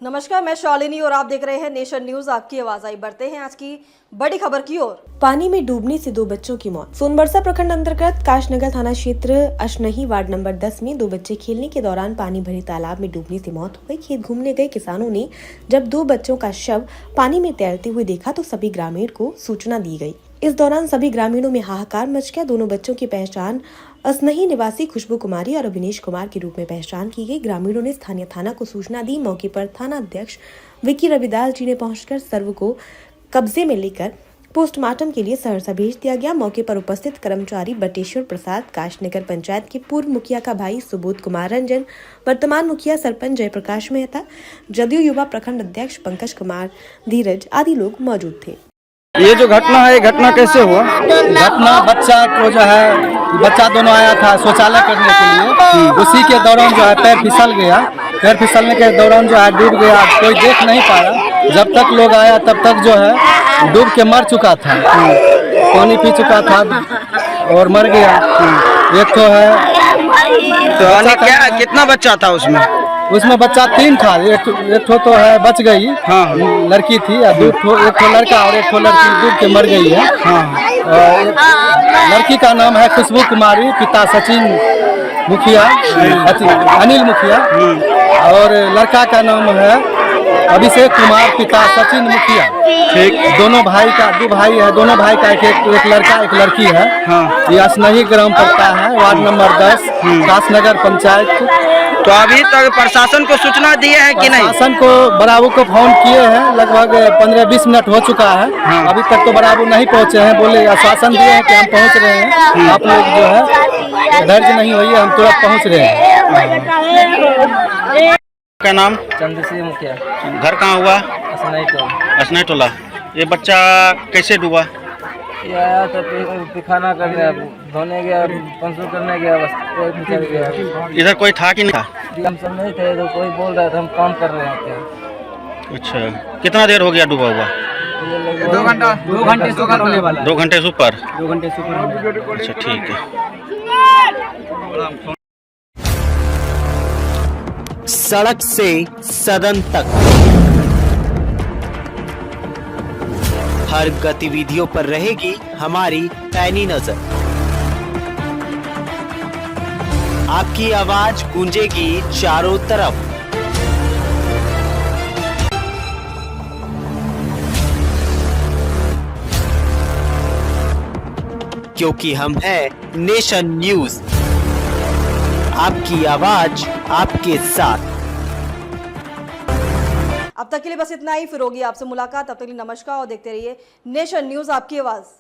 नमस्कार, मैं शालिनी और आप देख रहे हैं नेशन न्यूज। आपकी आवाज आई। बढ़ते हैं आज की बड़ी खबर की ओर। पानी में डूबने से 2 बच्चों की मौत। सोनबरसा प्रखंड अंतर्गत काशनगर थाना क्षेत्र अशनही वार्ड नंबर 10 में 2 बच्चे खेलने के दौरान पानी भरे तालाब में डूबने से मौत हो गई। खेत घूमने गए किसानों ने जब 2 बच्चों का शव पानी में तैरते हुए देखा तो सभी ग्रामीण को सूचना दी गई। इस दौरान सभी ग्रामीणों में हाहाकार मच गया। दोनों बच्चों की पहचान असनही निवासी खुशबू कुमारी और अभिनेश कुमार के रूप में पहचान की गई। ग्रामीणों ने स्थानीय थाना को सूचना दी। मौके पर थाना अध्यक्ष विकी रविदास जी ने पहुंचकर सर्व को कब्जे में लेकर पोस्टमार्टम के लिए सहरसा भेज दिया गया। मौके पर उपस्थित कर्मचारी बटेश्वर प्रसाद, काशनगर पंचायत के पूर्व मुखिया का भाई सुबोध कुमार रंजन, वर्तमान मुखिया सरपंच जयप्रकाश मेहता, जदयू युवा प्रखंड अध्यक्ष पंकज कुमार धीरज आदि लोग मौजूद थे। ये जो घटना है, घटना कैसे हुआ? घटना बच्चा को जो है, बच्चा दोनों आया था शौचालय करने के लिए, उसी के दौरान जो है पैर फिसल गया। पैर फिसलने के दौरान जो है डूब गया। कोई देख नहीं पाया। जब तक लोग आया तब तक जो है डूब के मर चुका था, पानी पी चुका था और मर गया। एक तो है तो क्या कितना बच्चा था उसमें? उसमें बच्चा 3 था। एक तो है बच गई, हाँ, लड़की थी। एक तो लड़का और एक तो लड़की डूब के मर गई है। हाँ। लड़की का नाम है खुशबू कुमारी, पिता सचिन मुखिया, अनिल मुखिया, और लड़का का नाम है अभिषेक कुमार, पिता सचिन मुखिया। ठीक। दोनों भाई का 2 भाई है। दोनों भाई का एक लड़का एक लड़की है। हाँ। ये असनही ग्राम पड़ता है, वार्ड नंबर 10, काशनगर पंचायत। तो अभी तक प्रशासन को सूचना दिए हैं कि नहीं? प्रशासन को बराबू को फोन किए हैं, लगभग 15-20 मिनट हो चुका है। हाँ। अभी तक तो बराबू नहीं पहुंचे हैं। बोले आश्वासन दिए हैं कि हम पहुंच रहे हैं, आप लोग जो है धैर्य नहीं होइए, हम तुरंत पहुंच रहे हैं। क्या नाम? चंद्रश्री मुखिया, घर कहाँ हुआ? असनाई टोला। ये बच्चा कैसे डूबा? ये आया था पिखाना करने, धोने गया, पंसू करने गया, बस कोई फिसल गया। इधर कोई था कि नहीं था? हम सब नहीं थे, तो कोई बोल रहा था हम काम कर रहे थे। अच्छा, कितना देर हो गया डूबा हुआ? 2 घंटे से ऊपर होने वाला। 2 घंटे से ऊपर? 2 घंटे से ऊपर। अच्छा, ठीक है। सड़क से सदन तक हर गतिविधियों पर रहेगी हमारी पैनी नजर। आपकी आवाज गूंजेगी चारों तरफ। क्योंकि हम हैं नेशन न्यूज, आपकी आवाज आपके साथ। अब तक के लिए बस इतना ही। फिर होगी आपसे मुलाकात। तब तक के लिए नमस्कार और देखते रहिए नेशन न्यूज, आपकी आवाज।